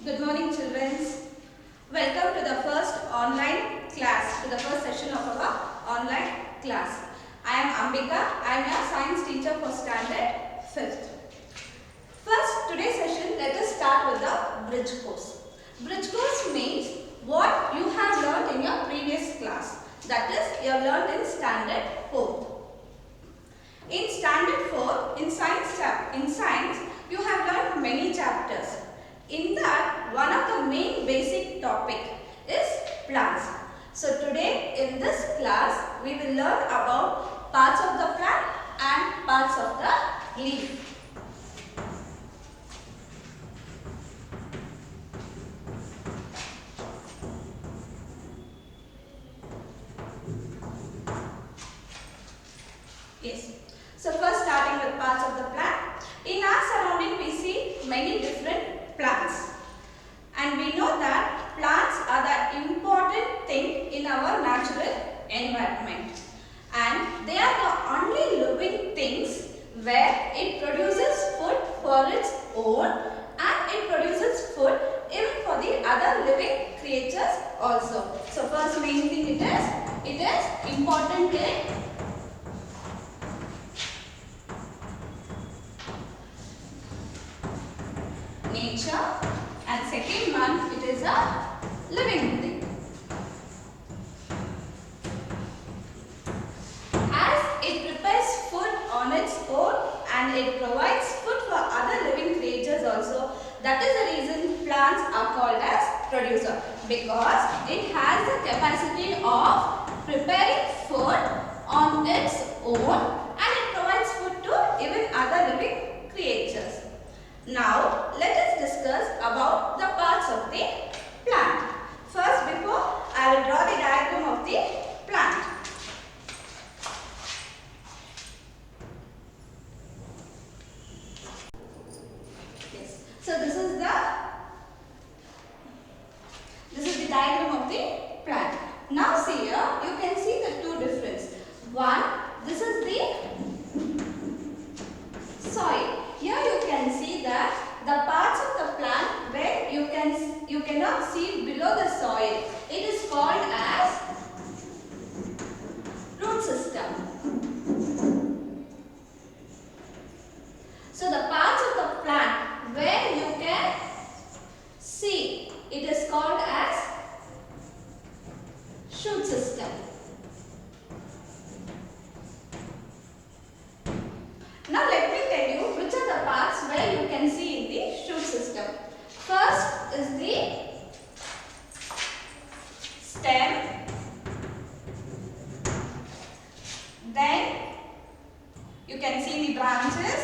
Good morning, children. Welcome to the first online class, to the first session of our online class. I am Ambika. I am your science teacher for standard 5th. First, today's session, let us start with the bridge course. Bridge course means what you have learned in your previous class. That is, you have learned in standard 4th. In standard 4, in science, you have learned many chapters. In that, one of the main basic topic is plants. So today in this class, we will learn about parts of the plant and parts of the leaf. Yes. So first starting with parts of the plant. In our surrounding we see many different plants. And we know that plants are the important thing in our natural environment. And they are the only living things where it produces food for its own and it produces food even for the other living creatures also. So first main thing it is important in nature, and second one, it is a living thing. As it prepares food on its own and it provides food for other living creatures also, that is the reason plants are called as producer, because it has the capacity of preparing food on its own and it provides food to even other living creatures. Now, let us discuss about the parts of the plant. First, before I will draw the diagram of the plant. Yes. So this is the diagram of the plant. Now see here, you can see the two difference. One, this is the soil. Here you can see that the parts of the plant where you cannot see below the soil. It is called as root system. So the parts of the plant where you can see, it is called as shoot system. Now let me tell you which are the parts where you can see in the shoot system. First is the stem, then you can see the branches,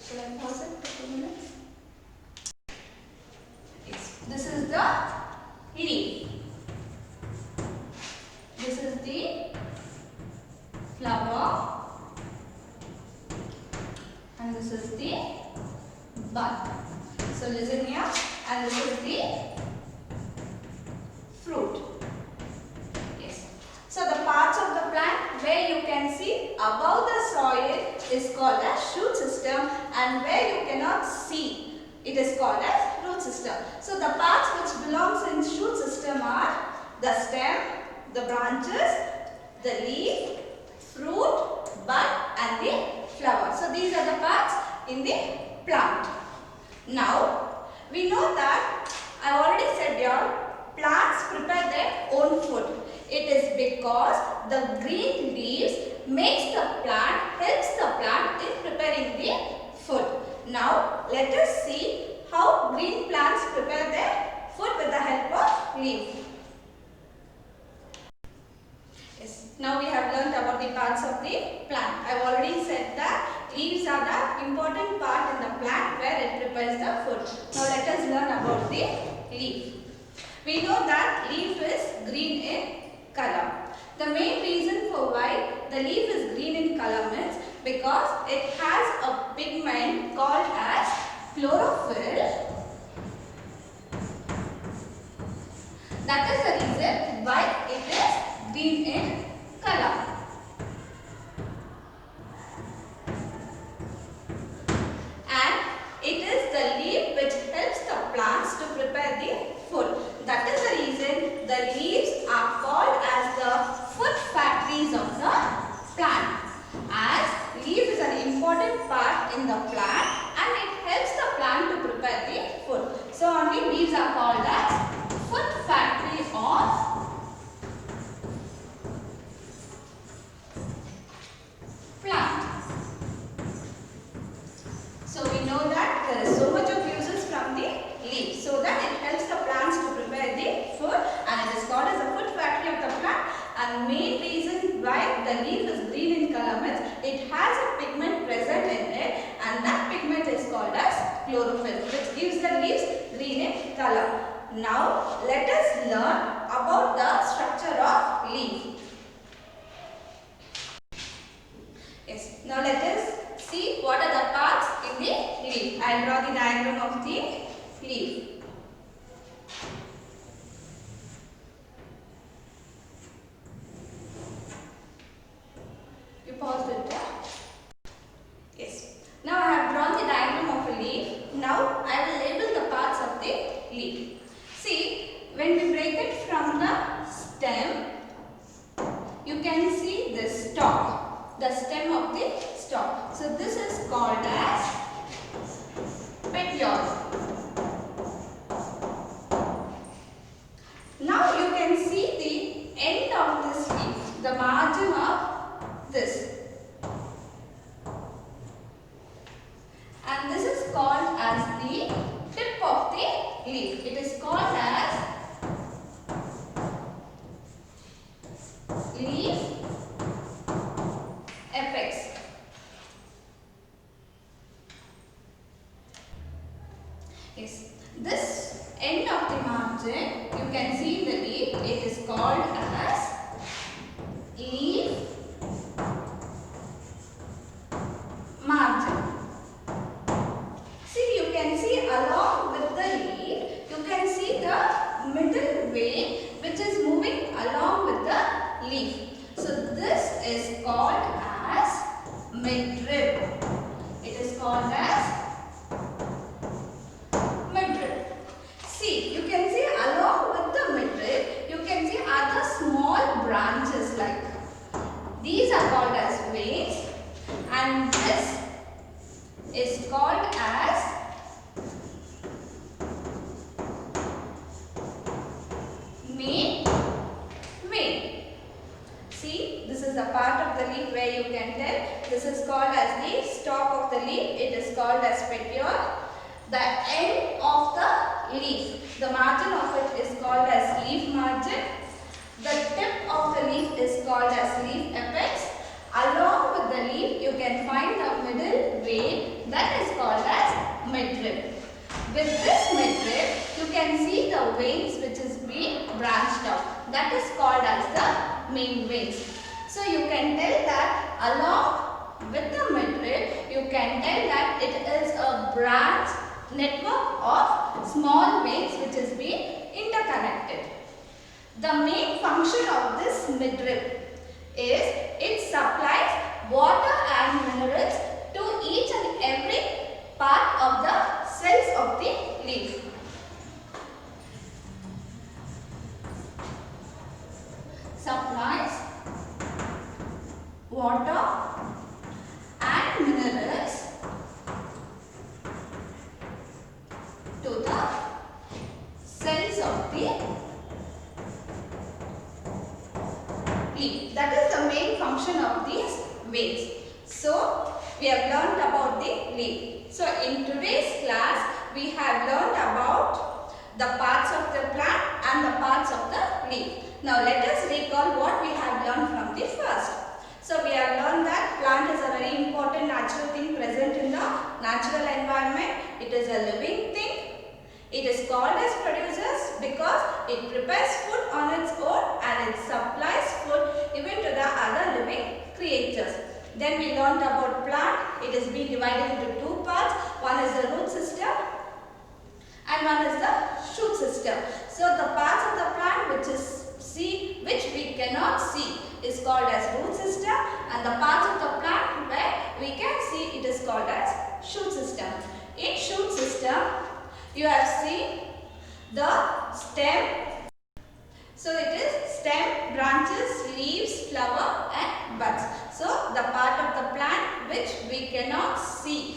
shall I pause it for 2 minutes? Yes. This is the leaf. This is the flower and this is the bud. So listen here, and this is the fruit. Yes. So the parts of the plant where you can see above the soil is called as shoot system, and where you cannot see, it is called as root system. So the parts which belongs in shoot system are the stem, the branches, the leaf, fruit, bud and the flower. So these are the parts in the plant. Now we know that I already said here, plants prepare their own food. It is because the green leaves helps the plant in preparing the food. Now let us see how green plants prepare their food with the help of leaf. Yes. Now we have learnt about the parts of the plant. I have already said that leaves are the important part in the plant where it prepares the food. Now let us learn about the leaf. We know that leaf is green in color. The main reason for why the leaf is green in color means because it has a pigment called as chlorophyll. That is the reason why it is green in color. in the plant and it helps the plant to prepare the food. So only these are called as food factory of plant. So we know that there is so much of uses from the leaf, so that it helps the plants to prepare the food and it is called as a food factory of the plant. And main reason why the leaf is green in color means it has a pigment present in it and that pigment is called as chlorophyll, which gives the leaves green in color. Now let us learn about the structure of leaf. Yes, now let us see what are the parts in the leaf. I will draw the diagram of the leaf. You paused it, yeah? Yes. Now I have drawn the diagram of a leaf. Now I will label the parts of the leaf. See, when we break it from the stem, you can see the stalk, the stem of the stalk. So this is called as petiole. Now you can see the end of this leaf, the margin of this. And this is called as the tip of the leaf. It is called as leaf apex. Yes, this end of the margin you can see in the leaf, it is called as leaf margin. See, you can see along with the leaf, you can see the middle vein which is moving along with the leaf. So this is called as midrib. It is called as midrib. See, you can see along with the midrib, you can see other small branches like these are called as veins and this is called as main vein. See, this is a part of the leaf where you can tell this is called as the stalk of the leaf. It is called as petiole. The end of the leaf, the margin of it is called as leaf margin. The tip of the leaf is called as leaf apex. Along with the leaf, you can find the middle vein that is called as midrib. With this midrib, you can see the veins which is being branched out. That is called as the main veins. So you can tell that along with the midrib, you can tell that it is a branch network of small veins which is being interconnected. The main function of this midrib is it supplies water and minerals to each and every part of the cells of the leaf. Supplies water and minerals to the cells of the leaf. That is the main function of these veins. So, we have learned about the leaf. So, in today's class, we have learned about the parts of the plant and the parts of the leaf. Now, let us recall what we have learned from the first. So, we have learned that plant is a very important natural thing present in the natural environment. It is a living thing. It is called as producers because it prepares food on its own and it supplies food even to the other living creatures. Then we learned about plant. It is being divided into two parts. One is the root system and one is the shoot system. So the parts of the plant which we cannot see is called as root system, and the parts of the plant where we can see it is called as shoot system. In shoot system, you have seen the stem. So it is stem, branches, leaves, flower and buds. So the part of the plant which we cannot see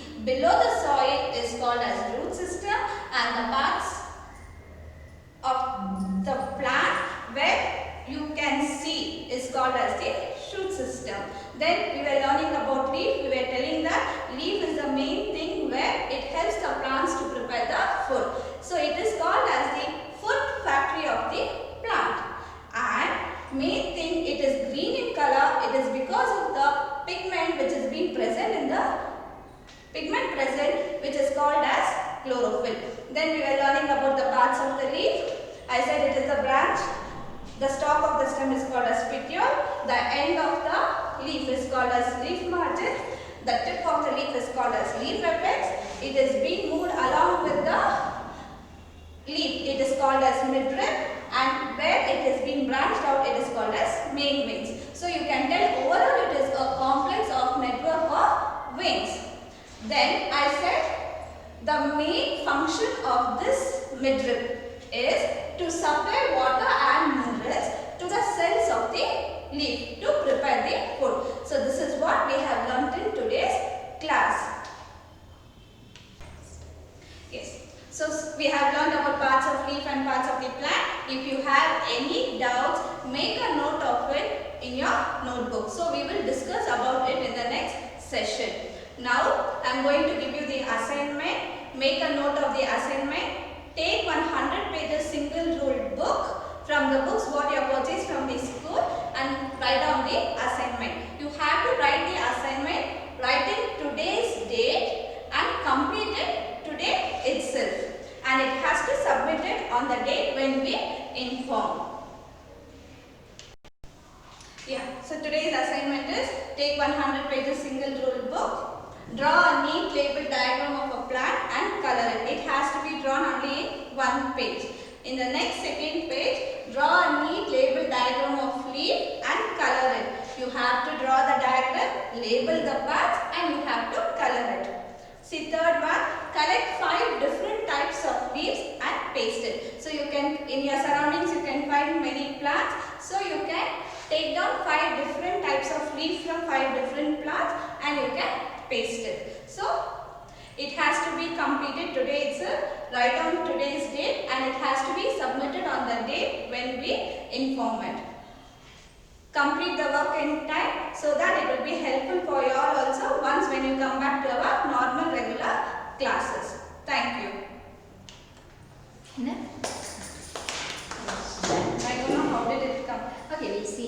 as the shoot system. Then we were learning about leaf. We were telling that leaf is the main thing where it helps the plants to prepare the food. So it is called as the food factory of the plant. And main thing, it is green in color. It is because of the pigment which is being present in the which is called as chlorophyll. Then we were learning about the parts of the leaf. I said it is the branch. The stalk of the stem is called as petiole. The end of the leaf is called as leaf margin. The tip of the leaf is called as leaf apex. It is being moved along with the leaf. It is called as midrib. And where it is being branched out, it is called as main veins. So you can tell overall it is a complex of network of veins. Then I said the main function of this midrib is to supply water and minerals to the cells of the leaf to prepare the food. So this is what we have learnt in today's class. Yes. So we have learned about parts of leaf and parts of the plant. If you have any doubts, make a note of it in your notebook. So we will discuss about it in the next session. Now I am going to give you the assignment. Make a note of the assignment. Take 100 pages single ruled book from the books what you have purchased from the school and write down the assignment. You have to write the assignment, writing today's date and complete it today itself. And it has to submit it on the date when we inform. Yeah, so today's assignment is take 100 pages single ruled book. Draw a neat label diagram of a plant and color it. It has to be drawn only in one page. In the next second page, draw a neat label diagram of leaf and color it. You have to draw the diagram, label the parts and you have to color it. See, third one, collect 5 different types of leaves and paste it. So you can, in your surroundings you can find many plants. So you can take down 5 different types of leaves from 5 different plants and you can paste it. So it has to be completed today itself. Write down today's date and it has to be submitted on the date when we inform it. Complete the work in time so that it will be helpful for you all also once when you come back to our normal regular classes. Thank you. I don't know how did it come. Okay, we'll see.